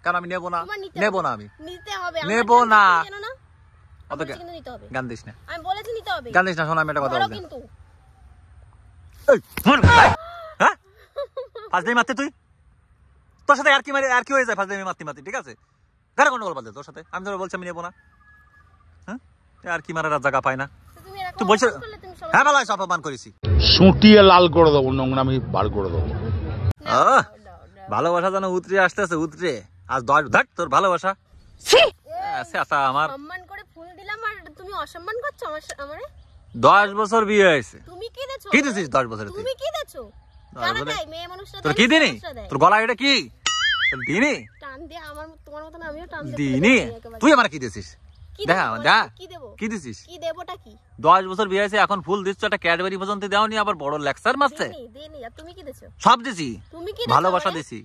কারণ আমি নেব না, নেব না, আমি নিতে হবে, নেব না। অত কিন্তু নিতে হবে। গান দিস না, আমি বলেছি নিতে হবে। গান দিস না, শোন আমি একটা কথা বলছি কিন্তু এই হ্যাঁ ফাজলামি মারতে তুই, তোর সাথে আর কি মারি, আর কি হয়ে যায় ফাজলামি মারতে মারতে, ঠিক আছে? গাড়ি গন্ডগোল বাদ দে তোর সাথে, আমি তোর বলছি আমি নেব না। হ্যাঁ আর কি মারার জায়গা পাই না তুই বলছিস। হ্যাঁ ভালো আছে, অপমান করেছি, সুটিয়ে লাল করে দেবো, নোংরামি বার করে দেবো। ভালোবাসা যেন উতরে আসতেছে, উতরে আজ 10 ধর তোর ভালোবাসা। আচ্ছা আমার সম্মান করে ফুল দিলাম আর তুমি অসম্মান করছো আমারে। 10 বছর বিয়ে হয়েছে, তুমি কি দেছো? কি দিছিস 10 বছরে? তুমি কি দেছো? জানা তাই মেয়ে মানুষটা তোর কি দিনি? তোর গলা এটা কি তোর দিনি? টান দিয়ে আমার তোমার মতন আমিও টান দিয়ে দিনি। তুই আমার কি দিছিস? দেখা যা কি দেব? কি দিছিস? কি দেবটা কি? 10 বছর বিয়ে হয়েছে, এখন ফুল দিচ্ছ, একটা ক্যাডবেরি পর্যন্ত দাওনি, আবার বড় লেকচার মারছে। দেনি আর তুমি কি দেছো? সব দিছি, তুমি কি ভালোবাসা দিছি।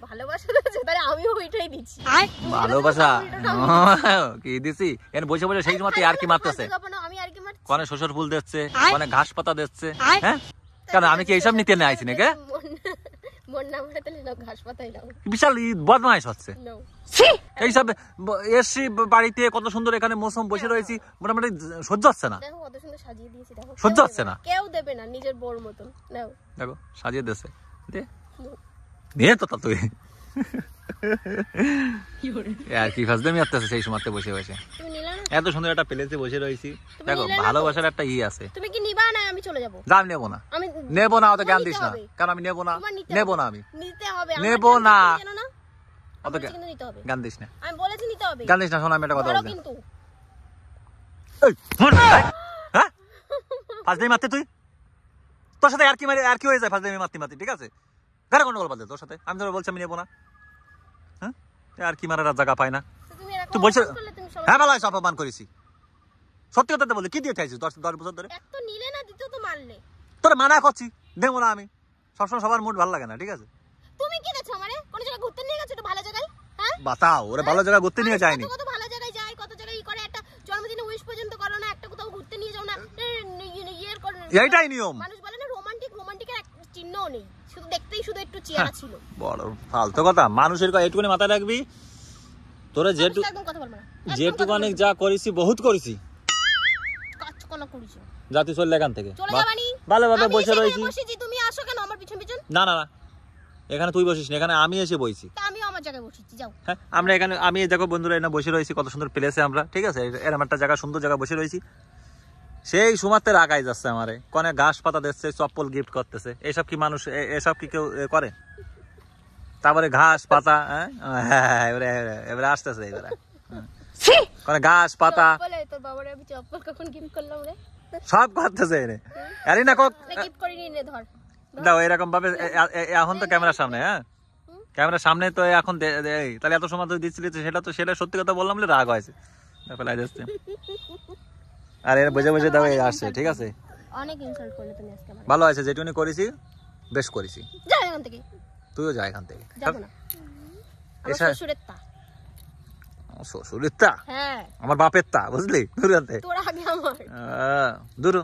ভালোবাসা দিছো? তাহলে আমিও ওইটাই দিচ্ছি। ভালোবাসা কি দিছি? এর বসে বসে সেই সময় আর কি মারতেছে, আমি আর কি মারছি? কোনে শ্বশুর ফুল দিচ্ছে, কোনে ঘাস পাতা দিচ্ছে। হ্যাঁ কারণ আমি কি এইসব নিতে আইছি নাকি? মন না ভরে তাহলে নাও, ঘাস পাতাই নাও। বিশাল বদমাইশ হচ্ছে নাও এইসব। এসছি বাড়িতে কত সুন্দর, এখানে মৌসুম বসে রয়েছি, মোটামুটি সহ্য হচ্ছে না। দেখো কত সুন্দর সাজিয়ে দিয়েছি, দেখো সহ্য হচ্ছে না, কেউ দেবে না, নিজের বউর মতন। নাও দেখো সাজিয়ে দিয়েছে, দে নিয়ে তো তা তুই আর কি ফাজলামি আসতেছে সেই সময়তে বসে বসে। তুমি নিলা না? এত সুন্দর একটা প্লেসে বসে রয়েছি, দেখো ভালোবাসার একটা আছে। তুমি কি নিবা না? আমি চলে যাব। যা নেব না, আমি নেব না, অত জ্ঞান দিস না, কারণ আমি নেব না, নেব না, আমি নিতে হবে, নেব না, অত কিন্তু নিতে হবে। জ্ঞান দিস না, আমি বলেছি নিতে হবে। জ্ঞান দিস না, শোন আমি একটা কথা বলছি কিন্তু হ্যাঁ ফাজলামি মারতে তুই, তোর সাথে আর কি মারি, আর কি হয়ে যায় ফাজলামি মারতে মারতে, ঠিক আছে? গাড়ি গন্ডগোল বাদ দে তোর সাথে, আমি তোর বলছি আমি নেব না। হ্যাঁ আর কি মারার জায়গা পাই না তুই বলছিস। হ্যাঁ ভালো আছে, অপমান করেছি, সত্যি কথা বলি। কি দিয়ে খাইছিস 10 বছর ধরে? এক তো নিলে না, দ্বিতীয় তো মারলে। তোর মানা করছি, দেবো না আমি। সবসময় সবার মুড ভালো লাগে না, ঠিক আছে? তুমি কি দেছো আমারে? কোন জায়গায় ঘুরতে নিয়ে গেছো? একটু ভালো জায়গায়। হ্যাঁ বাতাও, ওরে ভালো জায়গা ঘুরতে নিয়ে যায়নি। কত ভালো জায়গায় যায়, কত জায়গায় করে, একটা জন্মদিনে উইশ পর্যন্ত করো না, একটা কোথাও ঘুরতে নিয়ে যাও না। ইয়ের করে এইটাই নিয়ম। মানুষ বলে না রোমান্টিকের এক চিহ্নও নেই, শুধু দেখতেই শুধু একটু চেহারা ছিল। বড় ফালতু কথা, মানুষের এইটুকুনি মাথায় রাখবি। তোরা যেটুকু অনেক যা করেছি, বহুত করেছি, জাতি চললে এখান থেকে ভালোভাবে বসে রয়েছি। তুমি আসো কেন আমার পিছন পিছন? না না না, এখানে তুই বসিস না, এখানে আমি এসে বইছি। আমিও আমার জায়গায় বসেছি, যাও। হ্যাঁ আমরা এখানে, আমি দেখো বন্ধুরা এখানে বসে রয়েছি, কত সুন্দর প্লেসে আমরা, ঠিক আছে? এরকম একটা জায়গা, সুন্দর জায়গা বসে রয়েছি। সেই সময়তে রাগাই যাচ্ছে আমারে, কোনে ঘাস পাতা দিচ্ছে, চপ্পল গিফট করতেছে। এসব কি মানুষ, এসব কি কেউ করে? তারপরে ঘাস পাতা, হ্যাঁ এবারে আসতেছে, এবারে কোনে ঘাস পাতা তোর বাবারে আমি চপ্পল কখন গিফট করলাম রে? সব করতেছে এনে। আরে না কক গিফট করিনি রে, ধর দাও এরকম ভাবে। এখন তো ক্যামেরার সামনে, হ্যাঁ ক্যামেরার সামনে তো এখন তাহলে এত সময় তুই দিচ্ছিলি, সেটা সত্যি কথা বললাম বলে রাগ হয়েছে, ফেলাই যাচ্ছে। আর এর বুঝে বুঝে দাও আসছে, ঠিক আছে? অনেক ইনসাল্ট করলে তুমি আজকে আমারে। ভালো আছে, যেটুকুনি করেছি বেশ করেছি। যা এখান থেকে, তুইও যা এখান থেকে। যাব না, আমার শ্বশুরের তা। শ্বশুরের তা? হ্যাঁ আমার বাপের তা, বুঝলি? দূর আনতে তোর আগে আমার দূর